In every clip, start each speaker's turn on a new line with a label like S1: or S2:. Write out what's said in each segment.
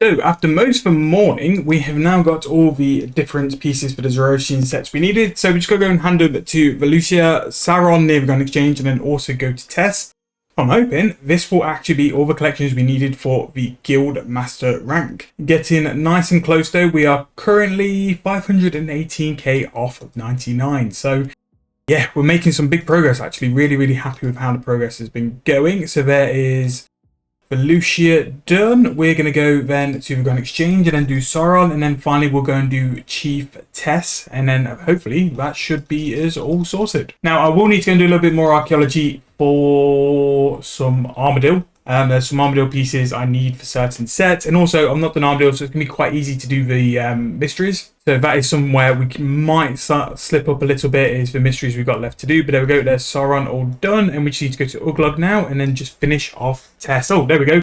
S1: So after most of the morning, we have now got all the different pieces for the Zerosian sets we needed. So we just got to go and hand over to Valusia, Sauron near the Grand Exchange, and then also go to Tess. I'm hoping this will actually be all the collections we needed for the Guild Master rank. Getting nice and close though, we are currently 518k off of 99. So yeah, we're making some big progress actually. Really happy with how the progress has been going. So there is Valusia done. We're going to go then to the Grand Exchange and then do Sauron, and then finally we'll go and do Chief Tess, and then hopefully that should be us all sorted. Now I will need to go and do a little bit more archaeology for some Armadillo. There's some Armadillo pieces I need for certain sets, and also I'm not done Armadillo, so it's going to be quite easy to do the mysteries. So that is somewhere we might slip up a little bit, is the mysteries we've got left to do. But there we go, there's Sauron all done, and we just need to go to Uglog now and then just finish off Tess. Oh, there we go.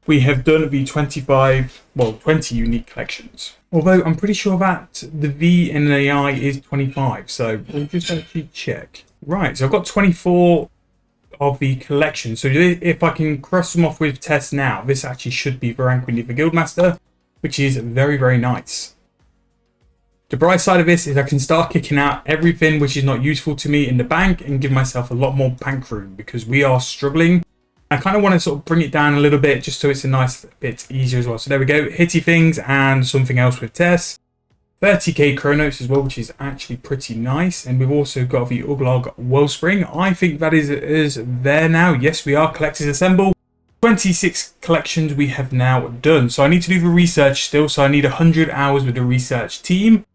S1: We have done the 20 unique collections. Although I'm pretty sure that the V in the AI is 25, so we'll just actually check. Right, so I've got 24 of the collection. So if I can cross them off with Tess now, this actually should be the rank we need for Guildmaster, which is very nice. The bright side of this is I can start kicking out everything which is not useful to me in the bank and give myself a lot more bank room, because we are struggling. I kind of want to sort of bring it down a little bit just so it's a nice bit easier as well. So there we go, hitty things and something else with Tess. 30k Chronos as well, which is actually pretty nice. And we've also got the Uglog Wellspring. I think that is there now. Yes, we are. Collectors Assemble. 26 collections we have now done. So I need to do the research still. So I need 100 hours with the research team.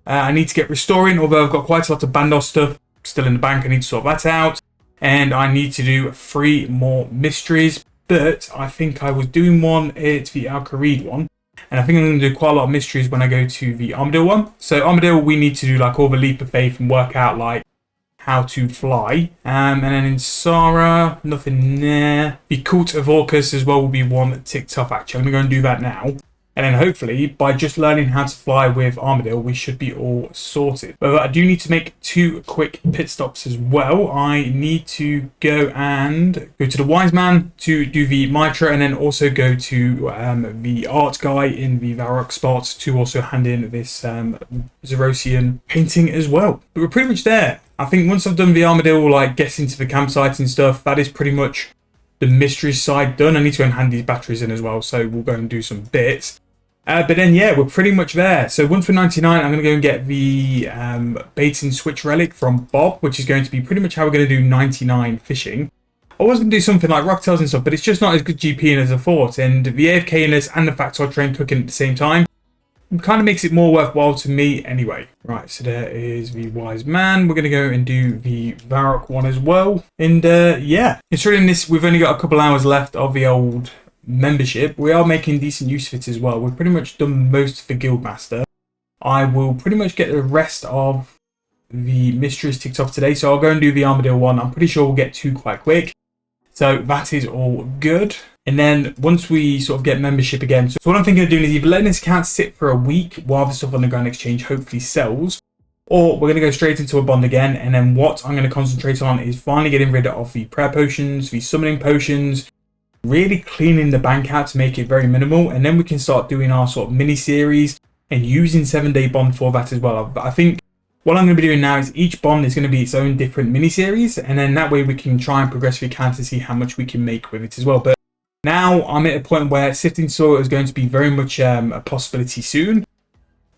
S1: I need to get restoring, although I've got quite a lot of Bandos stuff still in the bank. I need to sort that out. And I need to do 3 more mysteries. But I think I was doing one, it's the Alcheology one. And I think I'm going to do quite a lot of mysteries when I go to the Armadillo one. So Armadillo, we need to do like all the leap of faith and work out like how to fly. And then in Sara, nothing there. The Cult of Orcus as well will be one ticked off actually. I'm going to go and do that now. And then hopefully, by just learning how to fly with Armadillo, we should be all sorted. But I do need to make 2 quick pit stops as well. I need to go to the Wise Man to do the Mitra, and then also go to the art guy in the Varrock spot to also hand in this Zerosian painting as well. But we're pretty much there. I think once I've done the Armadillo, like getting to the campsites and stuff, that is pretty much the mystery side done. I need to go and hand these batteries in as well, so we'll go and do some bits. But then, yeah, we're pretty much there. So once we're 99, I'm going to go and get the bait and switch relic from Bob, which is going to be pretty much how we're going to do 99 fishing. I was going to do something like rocktails and stuff, but it's just not as good GP as I thought. And the AFK-ness and the fact I train cooking at the same time kind of makes it more worthwhile to me anyway. Right, so there is the Wise Man. We're going to go and do the Varrock one as well. And yeah, considering this, we've only got a couple hours left of the old membership. We are making decent use of it as well. We've pretty much done most for Guildmaster. I will pretty much get the rest of the mysteries ticked off today, so I'll go and do the Armadillo one. I'm pretty sure we'll get 2 quite quick, so that is all good. And then once we sort of get membership again, so what I'm thinking of doing is either letting this account sit for a week while the stuff on the Grand Exchange hopefully sells, or we're going to go straight into a bond again. And then what I'm going to concentrate on is finally getting rid of the prayer potions, the summoning potions, really cleaning the bank out to make it very minimal, and then we can start doing our sort of mini series and using 7-day bond for that as well. But I think what I'm going to be doing now is each bond is going to be its own different mini series, and then that way we can try and progress the account to see how much we can make with it as well. But now I'm at a point where sifting soil is going to be very much a possibility soon.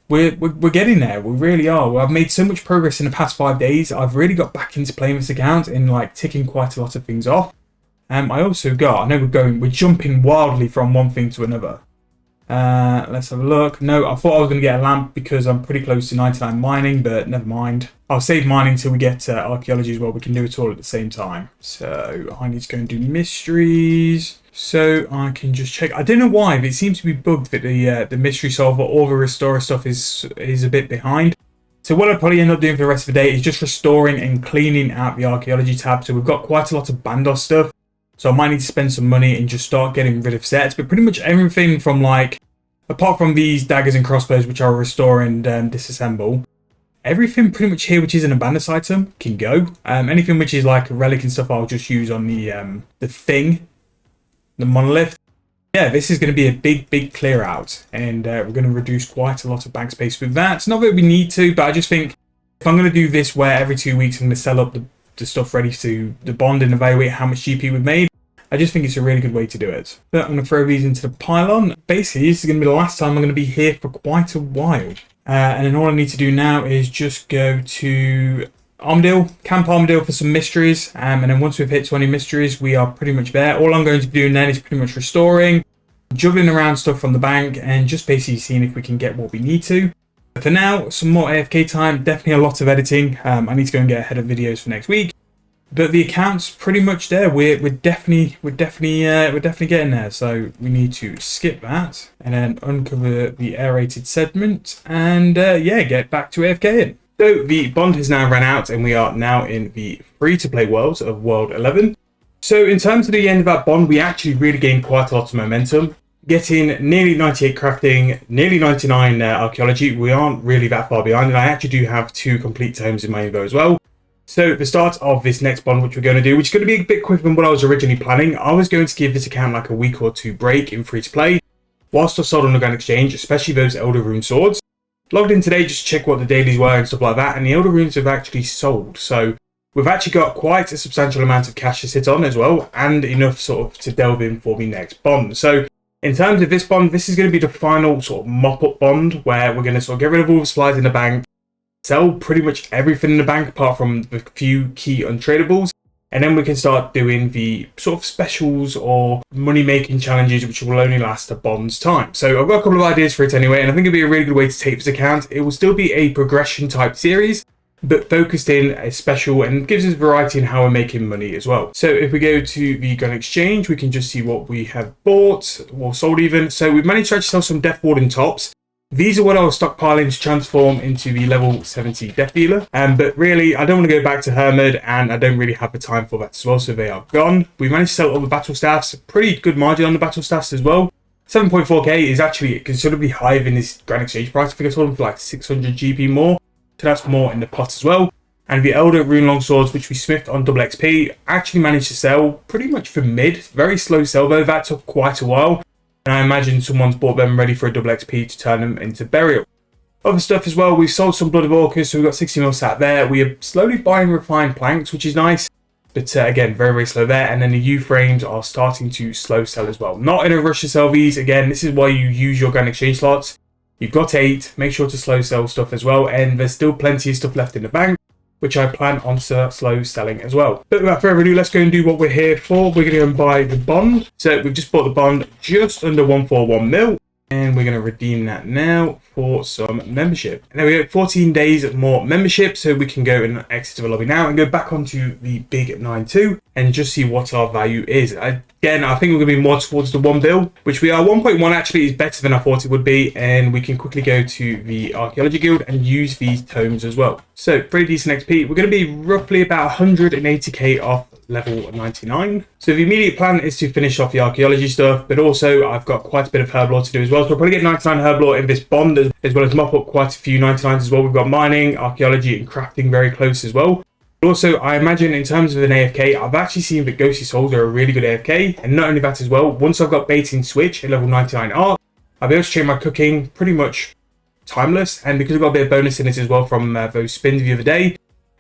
S1: We're getting there. We really are. I've made so much progress in the past 5 days. I've really got back into playing this account and like ticking quite a lot of things off. I also got, I know we're jumping wildly from one thing to another. Let's have a look. No, I thought I was going to get a lamp because I'm pretty close to 99 mining, but never mind. I'll save mining until we get archaeology as well. We can do it all at the same time. So I need to go and do mysteries. So I can just check. I don't know why, but it seems to be bugged that the mystery solver or the restorer stuff is a bit behind. So what I'll probably end up doing for the rest of the day is just restoring and cleaning out the archaeology tab. So we've got quite a lot of Bandos stuff. So I might need to spend some money and just start getting rid of sets. But pretty much everything from like, apart from these daggers and crossbows, which I'll restore and disassemble, everything pretty much here which isn't a Bandos item can go. Anything which is like a relic and stuff I'll just use on the thing, the monolith. Yeah, this is going to be a big clear out, and we're going to reduce quite a lot of bank space with that. Not that we need to, but I just think if I'm going to do this where every 2 weeks I'm going to sell up the stuff ready to the bond and evaluate how much GP we've made, I just think it's a really good way to do it. But I'm going to throw these into the pylon. Basically, this is going to be the last time I'm going to be here for quite a while. And then all I need to do now is just go to Armadale, Camp Armadale for some mysteries. And then once we've hit 20 mysteries, we are pretty much there. All I'm going to be doing then is pretty much restoring, juggling around stuff from the bank, and just basically seeing if we can get what we need to. But for now, some more AFK time, definitely a lot of editing. I need to go and get ahead of videos for next week. But the account's pretty much there. We're definitely getting there. So we need to skip that and then uncover the aerated sediment and yeah, get back to AFKing. So the bond has now run out and we are now in the free-to-play world of World 11. So in terms of the end of that bond, we actually really gained quite a lot of momentum. Getting nearly 98 crafting, nearly 99 archaeology. We aren't really that far behind, and I actually do have 2 complete tomes in my info as well. So the start of this next bond, which we're going to do, which is going to be a bit quicker than what I was originally planning. I was going to give this account like a week or 2 break in free-to-play, whilst I sold on Organic Exchange, especially those Elder Rune swords. Logged in today just to check what the dailies were and stuff like that, and the Elder Runes have actually sold. So we've actually got quite a substantial amount of cash to sit on as well, and enough sort of to delve in for the next bond. So in terms of this bond, this is going to be the final sort of mop-up bond, where we're going to sort of get rid of all the supplies in the bank, sell pretty much everything in the bank apart from the few key untradables, and then we can start doing the sort of specials or money-making challenges, which will only last a bond's time. So I've got a couple of ideas for it anyway, and I think it'll be a really good way to take this account. It will still be a progression-type series, but focused in a special and gives us variety in how we're making money as well. So if we go to the gun exchange, we can just see what we have bought or sold even. So we've managed to actually sell some Death Warden tops. These are what I was stockpiling to transform into the level 70 Death Dealer. But really, I don't want to go back to Hermod, and I don't really have the time for that as well, so they are gone. We managed to sell all the battle staffs, pretty good margin on the battle staffs as well. 7.4k is actually considerably higher than this Grand Exchange price. I think I sold them for like 600 GP more. So that's more in the pot as well. And the Elder Rune Longswords, which we smithed on double XP, actually managed to sell pretty much for mid. Very slow sell though, that took quite a while. And I imagine someone's bought them ready for a double XP to turn them into burial. Other stuff as well, we've sold some Blood of Orcus, so we've got 60 mil sat there. We are slowly buying refined planks, which is nice. But again, very slow there. And then the U-frames are starting to slow sell as well. Not in a rush to sell these. Again, this is why you use your Grand Exchange slots. You've got 8, make sure to slow sell stuff as well, and there's still plenty of stuff left in the bank, which I plan on slow selling as well. But without further ado, let's go and do what we're here for. We're going to go and buy the bond. So we've just bought the bond just under 141 mil, and we're going to redeem that now for some membership. And there we go, 14 days more membership, so we can go and exit the lobby now and go back onto the big 9.2 and just see what our value is. Again, I think we're going to be more towards the 1 bill, which we are. 1.1 actually is better than I thought it would be, and we can quickly go to the Archaeology Guild and use these tomes as well. So pretty decent XP. We're going to be roughly about 180k off level 99. So the immediate plan is to finish off the archaeology stuff, but also I've got quite a bit of herb lore to do as well. So I'll probably get 99 herb lore in this bond, as well as mop up quite a few 99s as well. We've got mining, archaeology, and crafting very close as well. Also, I imagine in terms of an AFK, I've actually seen that Ghostly Souls are a really good AFK. And not only that as well, once I've got baiting switch at level 99 art, I'll be able to train my cooking pretty much timeless. And because I've got a bit of bonus in it as well from those spins the other day,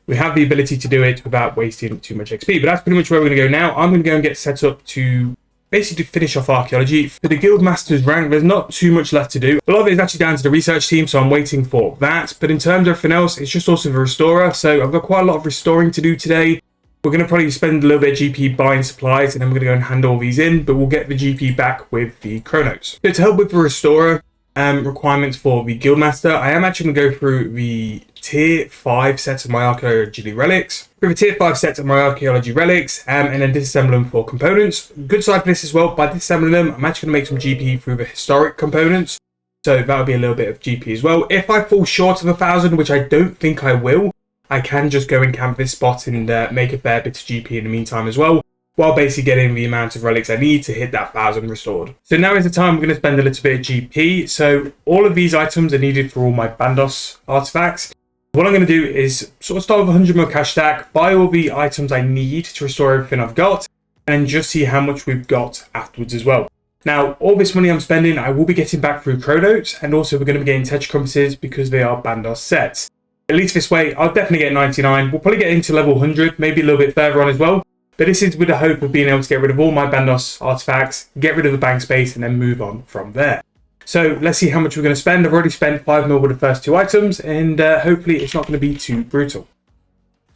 S1: we have the ability to do it without wasting too much XP. But that's pretty much where we're going to go now. I'm going to go and get set up to basically finish off archaeology. For the guild master's rank, there's not too much left to do. A lot of it is actually down to the research team, so I'm waiting for that. But in terms of everything else, it's just also the restorer. So I've got quite a lot of restoring to do today. We're going to probably spend a little bit of GP buying supplies, and then we're going to go and hand all these in, but we'll get the GP back with the Chronos. So to help with the restorer requirements for the guildmaster, I am actually going to go through the tier 5 sets of my archaeology relics. With a tier 5 set of my archaeology relics, and then disassemble them for components. Good side for this as well, by disassembling them, I'm actually going to make some GP through the historic components. So that'll be a little bit of GP as well. If I fall short of 1,000, which I don't think I will, I can just go and camp this spot and make a fair bit of GP in the meantime as well, while basically getting the amount of relics I need to hit that 1,000 restored. So now is the time we're going to spend a little bit of GP. So all of these items are needed for all my Bandos artifacts. What I'm going to do is sort of start with 100 mil cash stack, buy all the items I need to restore everything I've got, and just see how much we've got afterwards as well. Now, all this money I'm spending, I will be getting back through Chronotes, and also we're going to be getting Tetra compasses because they are Bandos sets. At least this way, I'll definitely get 99. We'll probably get into level 100, maybe a little bit further on as well. But this is with the hope of being able to get rid of all my Bandos artifacts, get rid of the bank space, and then move on from there. So let's see how much we're going to spend. I've already spent 5 mil with the first 2 items, and hopefully it's not going to be too brutal.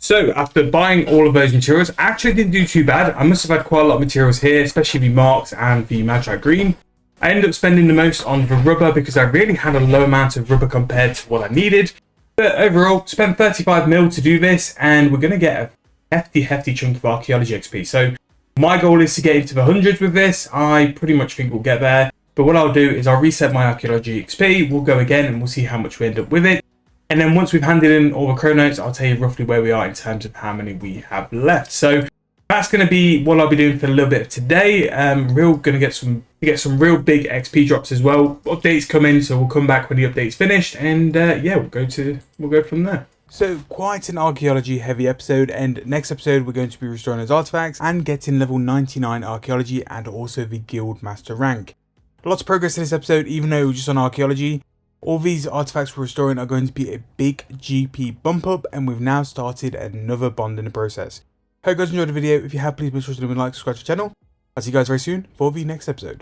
S1: So after buying all of those materials, I actually didn't do too bad. I must have had quite a lot of materials here, especially the marks and the Magi green. I ended up spending the most on the rubber because I really had a low amount of rubber compared to what I needed. But overall, spent 35 mil to do this, and we're going to get a hefty chunk of Archaeology XP. So my goal is to get into the hundreds with this. I pretty much think we'll get there. But what I'll do is I'll reset my Archaeology XP, we'll go again, and we'll see how much we end up with it. And then once we've handed in all the Chronotes, I'll tell you roughly where we are in terms of how many we have left. So that's going to be what I'll be doing for a little bit of today. We're going to get some real big XP drops as well. Updates come in, so we'll come back when the update's finished, and yeah, we'll go from there. So quite an Archaeology heavy episode, and next episode we're going to be restoring those artifacts and getting level 99 Archaeology and also the Guild Master rank. Lots of progress in this episode, even though it was just on Archaeology. All these artifacts we're restoring are going to be a big GP bump up, and we've now started another bond in the process. Hope you guys enjoyed the video. If you have, please make sure to leave a like, subscribe to the channel. I'll see you guys very soon for the next episode.